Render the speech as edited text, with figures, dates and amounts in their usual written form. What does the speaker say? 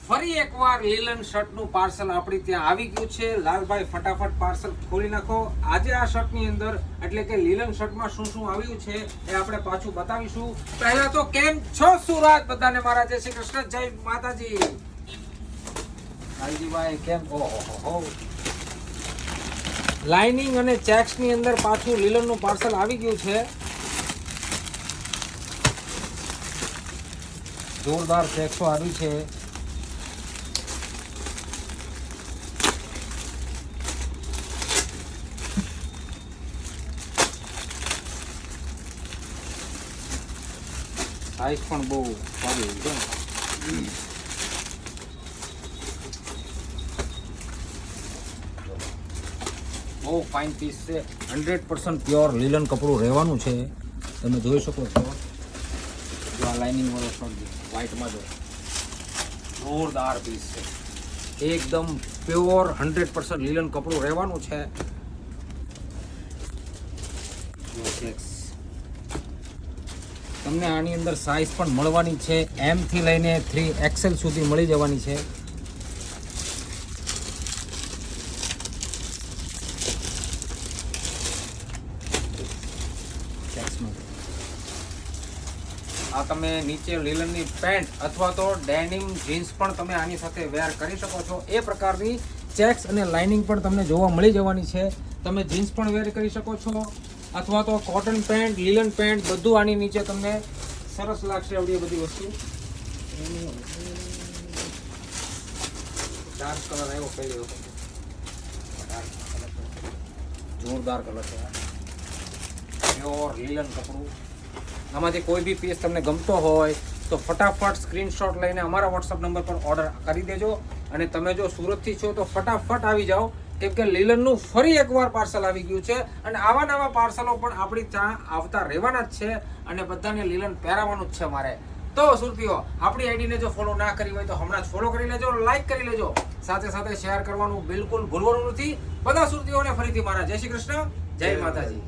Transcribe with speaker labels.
Speaker 1: ફરી એકવાર લીલન શર્ટનું પાર્સલ આપણી ત્યાં આવી ગયું છે. લાલભાઈ ફટાફટ પાર્સલ ખોલી નાખો. આજે આ શર્ટની અંદર એટલે કે લીલન શર્ટમાં શું શું આવ્યું છે એ આપણે પાછું બતાવીશું. પહેલા તો કેમ છો સુરત બધાને મારા જય શ્રી કૃષ્ણ, જય માતાજી. ભાઈ કેમ? ઓહો, લાઇનિંગ અને ચેક્સ ની અંદર પાછું લીલનનું પાર્સલ આવી ગયું છે. જોરદાર ચેક્સો આવી છે. સાઈઝ પણ બહુ સારી છે. બહુ ફાઇન પીસ છે. 100% પ્યોર લીલન કપડું રહેવાનું છે. તમે જોઈ શકો છો. જો આ લાઇનિંગ વાળો શર્ટ વ્હાઇટમાં જો જોરદાર પીસ છે. એકદમ પ્યોર 100% લીલન કપડું રહેવાનું છે. તમને આની અંદર સાઇઝ પણ મળવાની છે. M થી લઈને 3XL સુધી મળી જવાની છે. આ તમે નીચે લીલનની પેન્ટ અથવા તો ડેનિમ જીન્સ પણ તમે આની સાથે વેર કરી શકો છો. એ પ્રકારની ચેક્સ અને લાઇનિંગ પણ તમને જોવા મળી જવાની છે. તમે જીન્સ પણ વેર કરી શકો છો અથવા તો કોટન પેન્ટ, લીલન પેન્ટ બધું આની નીચે તમને સરસ લાગશે. આવડી બધી વસ્તુ ડાર્ક કલર આવ્યો પહેલી વખત. જોરદાર કલર છે. પ્યોર લીલન કપડું. આમાંથી કોઈ બી પીસ તમને ગમતો હોય તો ફટાફટ સ્ક્રીનશોટ લઈને અમારા વોટ્સઅપ નંબર પર ઓર્ડર કરી દેજો. અને તમે જો સુરતથી છો તો ફટાફટ આવી જાઓ, કેમ કે લીલનનું ફરી એકવાર પાર્સલ આવી ગયું છે. અને આવા નવા પાર્સલો પણ આપણી ત્યાં આવતા રહેવાના જ છે. અને બધાને લીલન પહેરાવવાનું જ છે મારે. તો સુરતીઓ, આપણી આઈડીને જો ફોલો ના કરી હોય તો હમણાં જ ફોલો કરી લેજો, લાઈક કરી લેજો, સાથે સાથે શેર કરવાનું બિલકુલ ભૂલવાનું નથી. બધા સુરતીઓને ફરીથી મારા જય શ્રી કૃષ્ણ, જય માતાજી.